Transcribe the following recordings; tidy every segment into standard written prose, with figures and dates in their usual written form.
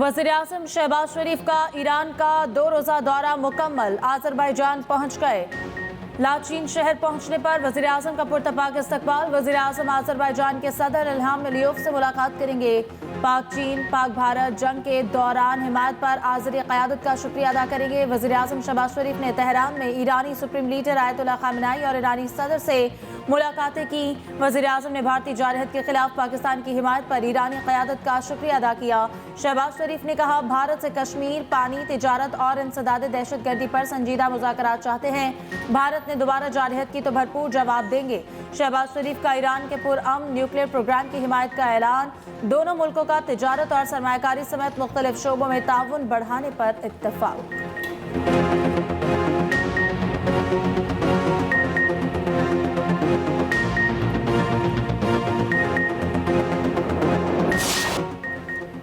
वज़ीर-ए-आज़म शहबाज शरीफ का ईरान का 2 रोज़ा दौरा मुकम्मल, आज़रबाईजान पहुंच गए। लाचीन शहर पहुंचने पर वज़ीर-ए-आज़म का पुरतपाक इस्तकबाल। वज़ीर-ए-आज़म आज़रबाईजान के सदर इल्हाम अलीयव से मुलाकात करेंगे। पाक चीन पाक भारत जंग के दौरान हिमायत पर आज़री क़यादत का शुक्रिया अदा करेंगे। वज़ीर-ए-आज़म शहबाज शरीफ ने तेहरान में ईरानी सुप्रीम लीडर आयतुल्लाह ख़ामेनी और ईरानी सदर से मुलाकातें की। वज़ीर-ए-आज़म ने भारतीय जारहत के खिलाफ पाकिस्तान की हिमायत पर ईरानी क़यादत का शुक्रिया अदा किया। शहबाज शरीफ ने कहा, भारत से कश्मीर, पानी, तिजारत और इंसदाद दहशतगर्दी पर संजीदा मुज़ाकरात चाहते हैं। भारत ने दोबारा जारहत की तो भरपूर जवाब देंगे। शहबाज शरीफ का ईरान के पुरअमन न्यूक्लियर प्रोग्राम की हिमायत का ऐलान। दोनों मुल्कों का तिजारत और सरमायाकारी समेत मुख्तलिफ शोबों में ताउन बढ़ाने पर इत्तफाक।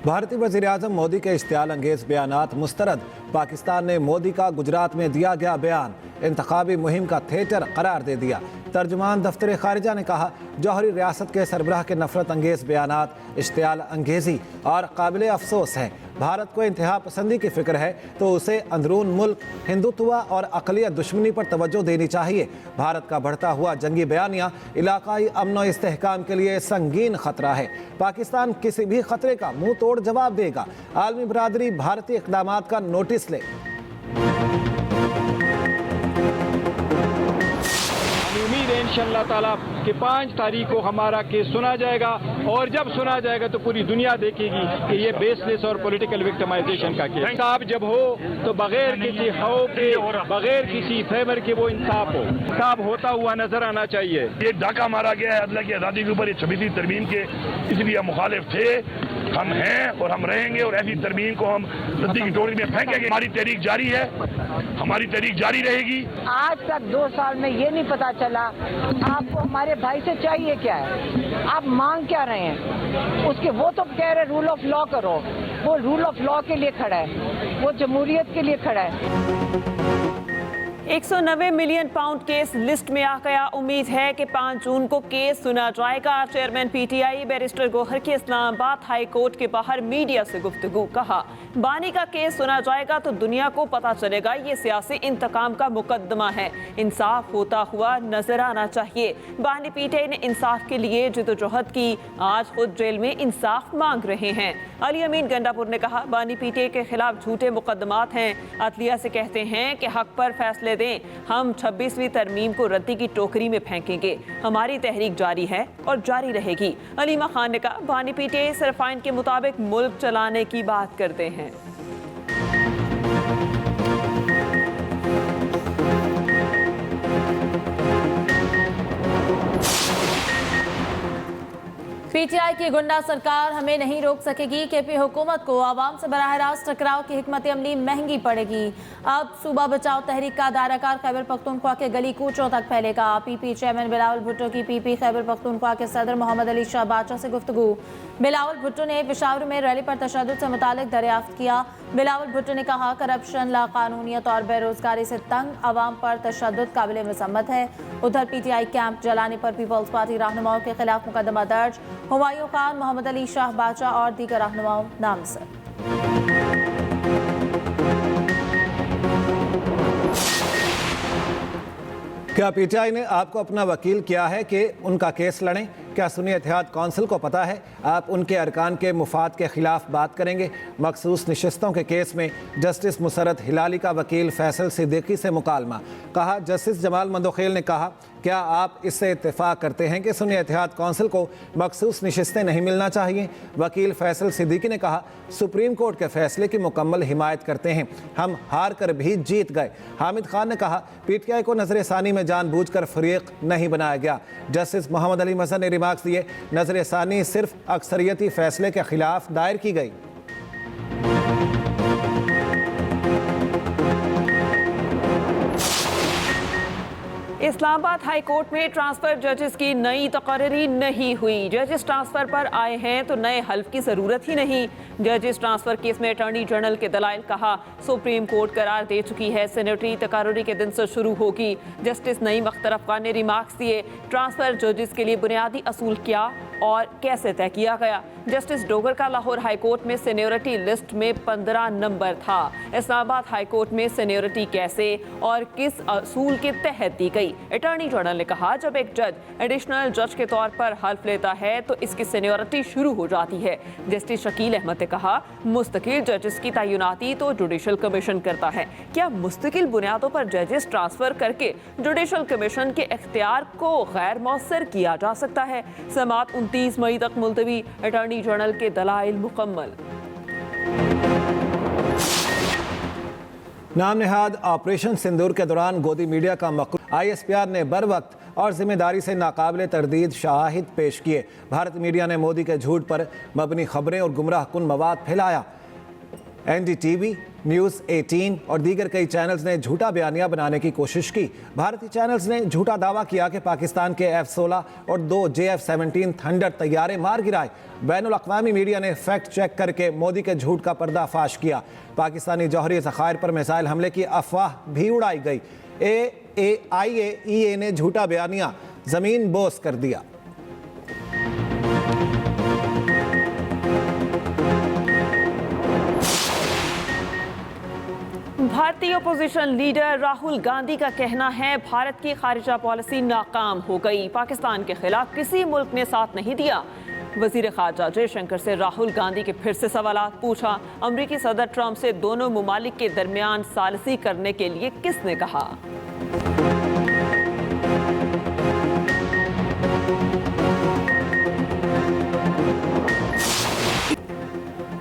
भारतीय वज़ीर-ए-आज़म मोदी के इश्तियाल अंगेज बयानात मुस्तरद। पाकिस्तान ने मोदी का गुजरात में दिया गया बयान इंतखाबी मुहिम का थिएटर करार दे दिया। तर्जुमान दफ्तर खारिजा ने कहा, जौहरी रियासत के सरबराह के नफरत अंगेज बयानात इश्तियाल अंगेजी और काबिल अफसोस हैं। भारत को इंतहा पसंदी की फिक्र है तो उसे अंदरून मुल्क हिंदुत्व और अक़लियत दुश्मनी पर तवज्जो देनी चाहिए। भारत का बढ़ता हुआ जंगी बयानिया इलाकाई अमन व इस्तेहकाम के लिए संगीन खतरा है। पाकिस्तान किसी भी खतरे का मुंह तोड़ जवाब देगा। आलमी बरादरी भारतीय इक़दामात का नोटिस ले। उम्मीद है इंशाअल्लाह ताला कि 5 तारीख को हमारा केस सुना जाएगा और जब सुना जाएगा तो पूरी दुनिया देखेगी कि ये बेसलेस और पॉलिटिकल विक्टिमाइजेशन का केस। इंसाफ जब हो तो बगैर किसी खौफ के, बगैर किसी फेवर के वो इंसाफ हो। इंसाफ होता हुआ नजर आना चाहिए। ये डाका मारा गया है अदला की आज़ादी के ऊपर, ये 26वीं तरमीम के, इसलिए हम मुखालिफ थे, हम हैं और हम रहेंगे और ऐसी तरमीम को हम रद्दी की टोकरी में फेंकेंगे। हमारी तहरीक जारी है, हमारी तहरीक जारी रहेगी। आज तक 2 साल में ये नहीं पता चला आपको हमारे भाई से चाहिए क्या है, आप मांग क्या रहे हैं उसके। वो तो कह रहे रूल ऑफ लॉ करो, वो रूल ऑफ लॉ के लिए खड़ा है, वो जमहूरियत के लिए खड़ा है। 190 मिलियन पाउंड केस लिस्ट में आ गया। उम्मीद है कि 5 जून को केस सुना जाएगा। चेयरमैन पीटीआई बैरिस्टर गौहर की इस्लामाबाद हाई कोर्ट के बाहर मीडिया से गुफ्तगू। कहा, बानी का केस सुना जाएगा तो दुनिया को पता चलेगा ये सियासी इंतकाम का मुकदमा है। इंसाफ होता हुआ नजर आना चाहिए। बानी पीटीआई ने इंसाफ के लिए जिदोजहद की, आज खुद जेल में इंसाफ मांग रहे हैं। अली अमीन गंडापुर ने कहा, बानी पीटीआई के खिलाफ झूठे मुकदमात हैं। अदलिया से कहते हैं कि हक पर फैसले दें। हम 26वीं तरमीम को रद्दी की टोकरी में फेंकेंगे। हमारी तहरीक जारी है और जारी रहेगी। अलीमा खान ने कहा, बानी पीटीआई सिर्फ आइन के मुताबिक मुल्क चलाने की बात करते हैं। पीटीआई की गुंडा सरकार हमें नहीं रोक सकेगी। केपी हुकूमत को आवाम से बराह रास्त टकराव की हिकमत अमली महंगी पड़ेगी। अब सूबा बचाओ तहरीक का दायराकार खैबर पख्तूनख्वा के गली कूचों तक फैलेगा। पीपी चेयरमैन बिलावल भुट्टो की पीपी खैबर पख्तूनख्वा के सदर मोहम्मद अली शाह बादशाह से गुफ्तगू। बिलावल भुट्टो ने पेशावर में रैली पर तशद्दुद से मुतालिक दरियाफ्त किया। बिलावल भुट्टो ने कहा, करप्शन, लाकानूनियत और बेरोजगारी से तंग अवाम पर तशद्दुद काबिल मज़म्मत है। उधर पीटीआई कैंप जलाने पर पीपल्स पार्टी रहनुमाओं के खिलाफ मुकदमा दर्ज। हुमायूं खान, मोहम्मद अली शाह बादशाह और दीगर रहनुमाओं नामजद। क्या पीटीआई ने आपको अपना वकील किया है कि उनका केस लड़ें? क्या सुन्नी इत्तेहाद कौंसिल को पता है आप उनके अरकान के मुफाद के खिलाफ बात करेंगे? मखसूस नशिस्तों के केस में जस्टिस मुसरत हिलाली का वकील फैसल सिद्दीकी से मुकालमा। कहा, जस्टिस जमाल मंदोखेल ने कहा, क्या आप इससे इत्तेफाक करते हैं कि सुन्नी इत्तेहाद कौंसिल को मखसूस नशिस्तें नहीं मिलना चाहिए? वकील फैसल सिद्दीकी ने कहा, सुप्रीम कोर्ट के फैसले की मुकम्मल हिमायत करते हैं, हम हार कर भी जीत गए। हामिद खान ने कहा, पीटीआई को नजर सानी में जानबूझकर फरीक नहीं बनाया गया। जस्टिस मोहम्मद अली मजहर ने रिमार्क्स दिए, नजर सानी सिर्फ अक्सरियती फैसले के खिलाफ दायर की गई। इस्लामाबाद हाई कोर्ट में ट्रांसफर जजेस की नई तकरीरी नहीं हुई। जजेस ट्रांसफर पर आए हैं तो नए हल्फ की जरूरत ही नहीं। जजेस ट्रांसफर केस में अटॉर्नी जनरल के दलाइल। कहा, सुप्रीम कोर्ट करार दे चुकी है, सेनेटरी तकरीरी के दिन से शुरू होगी। जस्टिस नईम अख्तर अफगान ने रिमार्क्स दिए, ट्रांसफर जजेस के लिए बुनियादी असूल क्या और कैसे तय किया गया? जस्टिस डोगर का लाहौर हाईकोर्ट में सीनियरिटी लिस्ट में 15 नंबर था। इस्लामाबाद हाईकोर्ट में सीनियरिटी कैसे और किस असूल के तहत दी गई? अटॉर्नी जनरल ने कहा, जब एक जज एडिशनल जज के तौर पर हल्फ लेता है तो इसकी सीनियरिटी शुरू हो जाती है। जस्टिस शकील अहमद ने कहा, मुस्तकिल जजेस की तैनाती तो जुडिशल कमीशन करता है। क्या मुस्तकिल बुनियादों पर जजेस ट्रांसफर करके जुडिशल कमीशन के इख्तियार को गैर मौसर किया जा सकता है? समाअत 29 मई तक मुलतवी, अटॉर्नी जनरल के दलाइल मुकम्मल। नाम नेहाद ऑपरेशन सिंदूर के दौरान गोदी मीडिया का मकरूज ISPR ने बर वक्त और जिम्मेदारी से नाकाबिले तरदीद शवाहिद पेश किए। भारतीय मीडिया ने मोदी के झूठ पर मबनी खबरें और गुमराह कुन मवाद फैलाया। NDTV, न्यूज़ 18 और दीगर कई चैनल्स ने झूठा बयानिया बनाने की कोशिश की। भारतीय चैनल्स ने झूठा दावा किया कि पाकिस्तान के F-16 और 2 JF-17 थंडर तैयारे मार गिराए। बैनुल अक़वामी मीडिया ने फैक्ट चेक करके मोदी के झूठ का पर्दाफाश किया। पाकिस्तानी जौहरी ज़खायर पर मिसाइल हमले की अफवाह भी उड़ाई गई। IAEA ने झूठा बयानिया ज़मीन बोस कर दिया। भारतीय अपोजिशन लीडर राहुल गांधी का कहना है, भारत की खारिजा पॉलिसी नाकाम हो गई। पाकिस्तान के खिलाफ किसी मुल्क ने साथ नहीं दिया। वजीर खारजा जयशंकर से राहुल गांधी के फिर से सवालात पूछा। अमरीकी सदर ट्रंप से दोनों मुमालिक के दरमियान सालसी करने के लिए किसने कहा?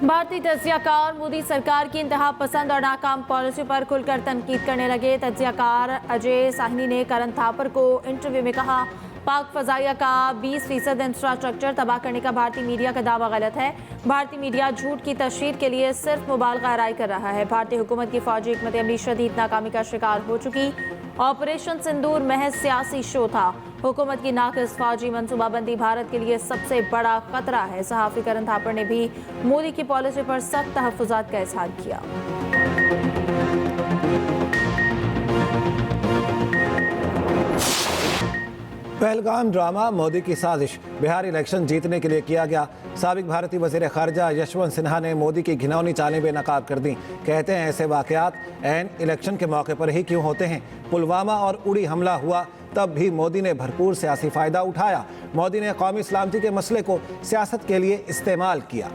भारतीय तज्जियाकार मोदी सरकार की इंतहा पसंद और नाकाम पॉलिसी पर खुलकर तनकीद करने लगे। तज्जियाकार अजय साहनी ने करण थापर को इंटरव्यू में कहा, पाक फजाइया का 20% इंफ्रास्ट्रक्चर तबाह करने का भारतीय मीडिया का दावा गलत है। भारतीय मीडिया झूठ की तशहीर के लिए सिर्फ मुबालगा राय कर रहा है। भारतीय हुकूमत की फौजी हिकमत अमली शदीद नाकामी का शिकार हो चुकी। ऑपरेशन सिंदूर महज सियासी शो था। हुकूमत की नाक़िस फौजी मनसूबाबंदी भारत के लिए सबसे बड़ा खतरा है। सहाफ़ी करण थापर ने भी मोदी की पॉलिसी पर सख्त तहफ़्फ़ुज़ात का इज़हार किया। पहलगाम ड्रामा मोदी की साजिश, बिहार इलेक्शन जीतने के लिए किया गया। साबिक भारतीय वज़ीर ख़ारजा यशवंत सिन्हा ने मोदी की घिनौनी चालें बेनकाब कर दी। कहते हैं ऐसे वाक़यात ऐन इलेक्शन के मौके पर ही क्यों होते हैं। पुलवामा और उड़ी हमला हुआ तब भी मोदी ने भरपूर सियासी फ़ायदा उठाया। मोदी ने कौमी सलामती के मसले को सियासत के लिए इस्तेमाल किया।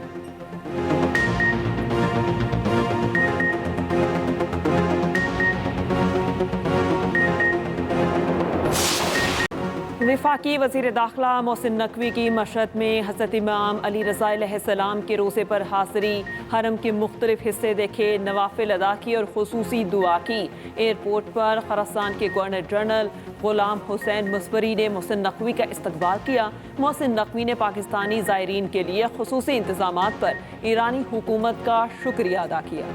वफाकी वज़ीर दाखिला मोहसिन नकवी की मशहद में हज़रत इमाम अली रज़ा अलैहिस्सलाम के रोज़े पर हाज़री। हरम के मुख्तलिफ हिस्से देखे, नवाफिल अदा की और खुसूसी दुआ की। एयरपोर्ट पर खरासान के गवर्नर जनरल गुलाम हुसैन मुसवरी ने मोहसिन नकवी का इस्तकबाल किया। मोहसिन नकवी ने पाकिस्तानी ज़ायरीन के लिए खुसूसी इंतज़ामात पर ईरानी हुकूमत का शुक्रिया अदा किया।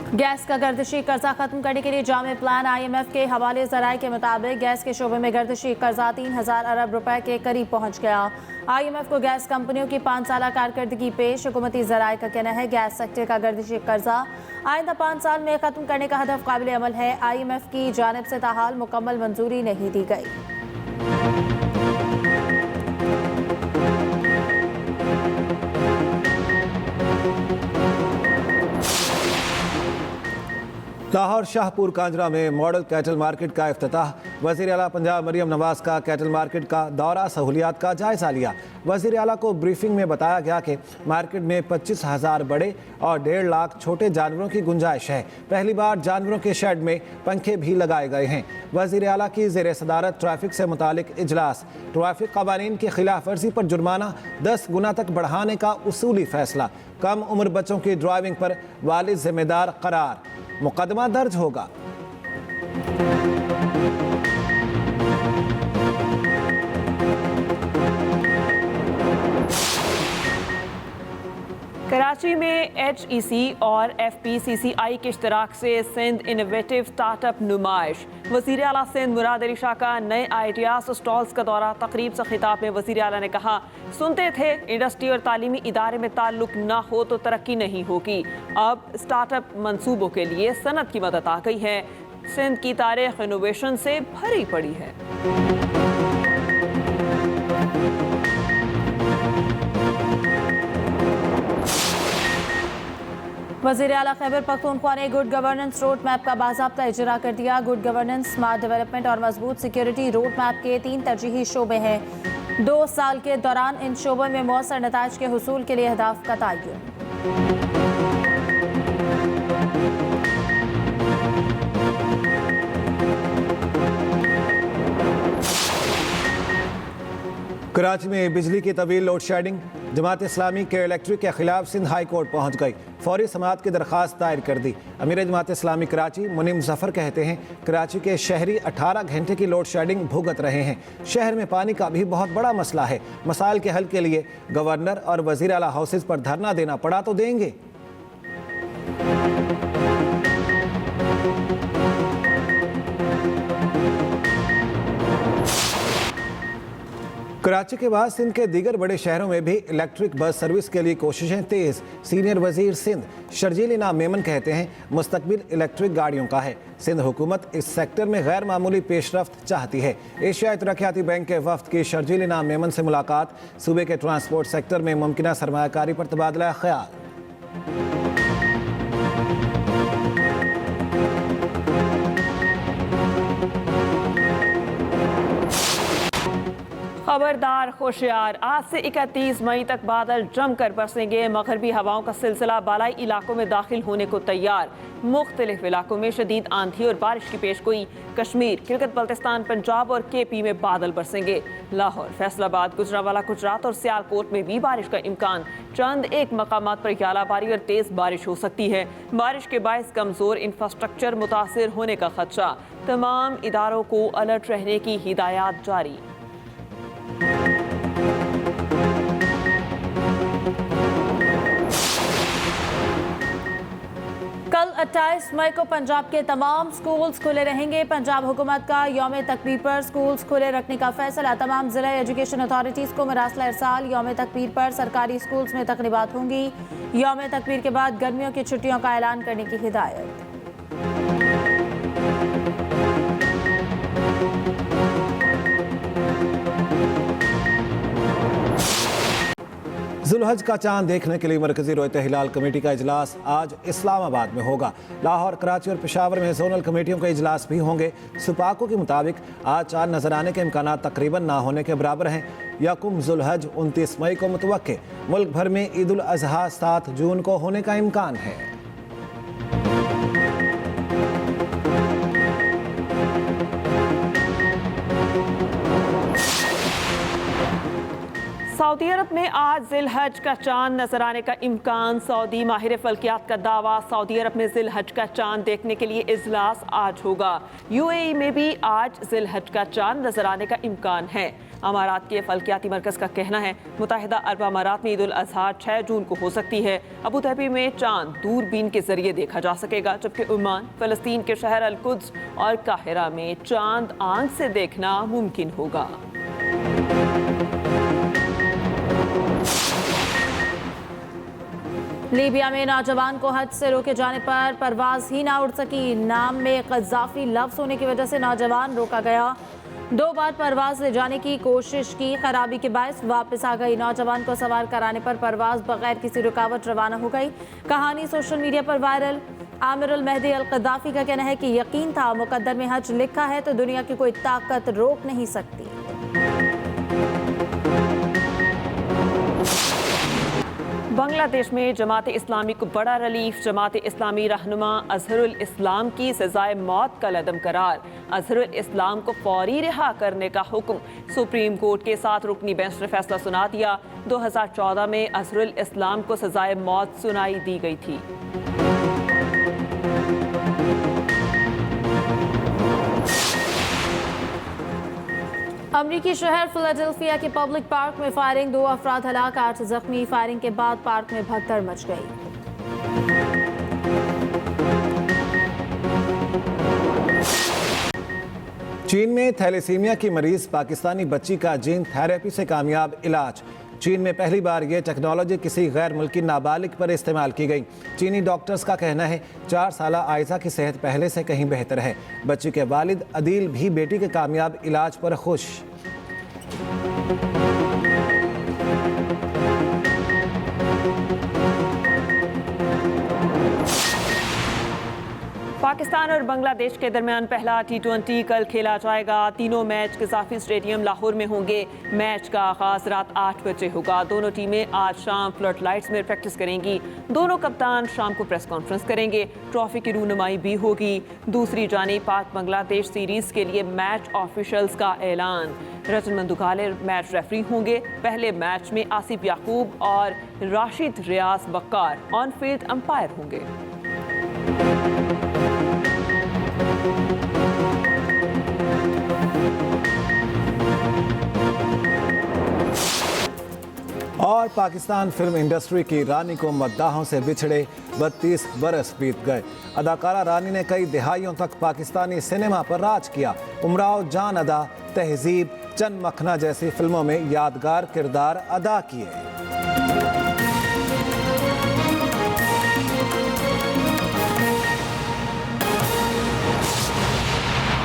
गैस का गर्दिशी कर्जा खत्म करने के लिए जामे प्लान। IMF के हवाले ज़राए के मुताबिक गैस के शोबे में गर्दिशी कर्जा 3000 अरब रुपए के करीब पहुंच गया। IMF को गैस कंपनियों की 5 साला कारकर्दगी पेश। हुकूमती ज़राए का कहना है, गैस सेक्टर का गर्दिशी कर्जा आइंदा 5 साल में ख़त्म करने का हदफ काबिल अमल है। IMF की जानिब से ताहाल मुकम्मल मंजूरी नहीं दी गई। लाहौर शाहपुर कांजरा में मॉडल कैटल मार्केट का इफ्तिताह। वज़ीर आला पंजाब मरियम नवाज़ का कैटल मार्केट का दौरा सहूलियात का जायज़ा लिया। वज़ीर आला को ब्रीफिंग में बताया गया कि मार्केट में 25,000 बड़े और 1.5 लाख छोटे जानवरों की गुंजाइश है। पहली बार जानवरों के शेड में पंखे भी लगाए गए हैं। वज़ीर आला की ज़ेर सदारत ट्रैफिक से मुतालिक इजलास। ट्रैफिक क़वानीन की खिलाफ वर्जी पर जुर्माना 10 गुना तक बढ़ाने का उसूली फैसला। कम उम्र बच्चों की ड्राइविंग पर वालिद जिम्मेदार करार। मुकदमा दर्ज होगा। कराची में HEC और FPCCI के इश्तराक से सिंध इनोवेटिव स्टार्टअप नुमाइश। वज़ीर आला सिंध मुराद अली शाह का नए आइडियाज स्टॉल्स का दौरा। तकरीब से खिताब में वज़ीर आला ने कहा, सुनते थे इंडस्ट्री और तालीमी इदारे में ताल्लुक ना हो तो तरक्की नहीं होगी। अब स्टार्टअप मंसूबों के लिए सनत की मदद आ गई है। सिंध की तारीख इनोवेशन से भरी पड़ी है। वज़ीर आला खैबर पख्तूनख्वा ने गुड गवर्नेंस रोड मैप का बाज़ाब्ता इजरा कर दिया। गुड गवर्नेंस, स्मार्ट डेवलपमेंट और मजबूत सिक्योरिटी रोड मैप के 3 तरजीही शोबे हैं। 2 साल के दौरान इन शोबों में मौसर नताइज के हुसूल के लिए अहदाफ का तयन। कराची में बिजली की तवील लोड शेडिंग, जमात इस्लामी के इलेक्ट्रिक के खिलाफ सिंध हाई कोर्ट पहुंच गई। फौरी समाअत की दरख्वास्त दायर कर दी। अमीर जमात इस्लामी कराची मुनीम जफर कहते हैं कराची के शहरी 18 घंटे की लोड शेडिंग भुगत रहे हैं। शहर में पानी का भी बहुत बड़ा मसला है। मसाइल के हल के लिए गवर्नर और वजीर आला हाउसेज पर धरना देना पड़ा तो देंगे। कराची के बाद सिंध के दीगर बड़े शहरों में भी इलेक्ट्रिक बस सर्विस के लिए कोशिशें तेज। सीनियर वजीर सिंध शर्जील इनाम मेमन कहते हैं मुस्तकबिल इलेक्ट्रिक गाड़ियों का है। सिंध हुकूमत इस सेक्टर में गैर मामूली पेशरफ्त चाहती है। एशियाई तरक्याती बैंक के वफ्द की शर्जील इनाम मेमन से मुलाकात, सूबे के ट्रांसपोर्ट सेक्टर में मुमकिना सरमायाकारी पर तबादला ख्याल। खबरदार होशियार, आज से 31 मई तक बादल जमकर बरसेंगे। मगरबी हवाओं का सिलसिला बालाई इलाकों में दाखिल होने को तैयार। मुख्तलिफ इलाकों में शदीद आंधी और बारिश की पेशगोई। कश्मीर, गिलगित बल्तिस्तान, पंजाब और KP में बादल बरसेंगे। लाहौर, फैसलाबाद, गुजरांवाला, गुजरात और सियालकोट में भी बारिश का इम्कान। चंद एक मकामात पर यालाबारी और तेज बारिश हो सकती है। बारिश के बायस कमजोर इंफ्रास्ट्रक्चर मुतासिर होने का खदशा। तमाम इदारों को अलर्ट रहने की हिदायत जारी। कल 28 मई को पंजाब के तमाम स्कूल्स खुले रहेंगे। पंजाब हुकूमत का यौम तकबीर पर स्कूल्स खुले रखने का फैसला। तमाम जिला एजुकेशन अथॉरिटीज़ को मरासला इरसाल। यौम तकबीर पर सरकारी स्कूल्स में तकरीबात होंगी। यौम तकबीर के बाद गर्मियों की छुट्टियों का ऐलान करने की हिदायत। जुल्हज का चांद देखने के लिए मरकजी रोयत हिलाल कमेटी का इजलास आज इस्लामाबाद में होगा। लाहौर, कराची और पेशावर में जोनल कमेटियों के इजलास भी होंगे। सुपाको के मुताबिक आज चांद नजर आने के इम्कान तकरीबन ना होने के बराबर हैं। यकुम जुल्हज 29 मई को मुतवक्के। मुल्क भर में ईद उल अजहा 7 जून को होने का इम्कान है। सऊदी अरब में आज जिलहज का चांद नजर आने का इम्कान। सऊदी माहिर फल्कियात का दावा। सऊदी अरब में जिलहज का चांद देखने के लिए इजलास आज होगा। UAE में भी आज जिलहज का चांद नजर आने का इम्कान है। अमारात के फल्कियाती मरकज का कहना है मुत्तहिदा अरब अमारात में ईद उल अजहा 6 जून को हो सकती है। अबू धाबी में चांद दूरबीन के जरिए देखा जा सकेगा, जबकि ओमान, फलस्तीन के शहर अल कुद्स और काहिरा में चांद आंख से देखना मुमकिन होगा। लीबिया में नौजवान को हज से रोके जाने पर परवाज ही ना उड़ सकी। नाम में क़ज़्ज़ाफ़ी लफ्ज़ होने की वजह से नौजवान रोका गया। 2 बार परवाज ले जाने की कोशिश की, खराबी के बायस वापस आ गई। नौजवान को सवार कराने पर परवाज बगैर किसी रुकावट रवाना हो गई। कहानी सोशल मीडिया पर वायरल। आमिर अल महदी अल क़द्दाफ़ी का कहना है कि यकीन था मुक़द्दर में हज लिखा है तो दुनिया की कोई ताकत रोक नहीं सकती। बांग्लादेश में जमात इस्लामी को बड़ा रिलीफ। जमात इस्लामी रहनुमा अजहरुल इस्लाम की सजाए मौत का लदम करार। अजहरुल इस्लाम को फौरी रिहा करने का हुक्म। सुप्रीम कोर्ट के 7 रुकनी बेंच ने फैसला सुना दिया। 2014 में अजहरुल इस्लाम को सजाए मौत सुनाई दी गई थी। अमरीकी शहर फिलाडेल्फिया के पब्लिक पार्क में फायरिंग, 2 अफराद हलाक, 8 जख्मी। फायरिंग के बाद पार्क में भगदड़ मच गई। चीन में थैलेसीमिया की मरीज पाकिस्तानी बच्ची का जीन थेरेपी से कामयाब इलाज। चीन में पहली बार ये टेक्नोलॉजी किसी गैर मुल्की नाबालिग पर इस्तेमाल की गई। चीनी डॉक्टर्स का कहना है 4 साला आयशा की सेहत पहले से कहीं बेहतर है। बच्ची के वालिद अदील भी बेटी के कामयाब इलाज पर खुश। पाकिस्तान और बांग्लादेश के दरमियान पहला T20 कल खेला जाएगा। तीनों मैच कज़ाफ़ी स्टेडियम लाहौर में होंगे। मैच का आगाज़ रात 8 बजे होगा। दोनों टीमें आज शाम फ्लड लाइट्स में प्रैक्टिस करेंगी। दोनों कप्तान शाम को प्रेस कॉन्फ्रेंस करेंगे। ट्रॉफी की रूनुमाई भी होगी। दूसरी जानिब पाक बांग्लादेश सीरीज़ के लिए मैच ऑफिशल्स का ऐलान। रजन मंदुगाले मैच रेफरी होंगे। पहले मैच में आसिफ याकूब और राशिद रियाज बक्कार ऑन फील्ड अंपायर होंगे। और पाकिस्तान फिल्म इंडस्ट्री की रानी को मद्दाहों से बिछड़े 32 बरस बीत गए। अदाकारा रानी ने कई दिहाइयों तक पाकिस्तानी सिनेमा पर राज किया। उमराव जान अदा, तहजीब, चंद मखना जैसी फिल्मों में यादगार किरदार अदा किए।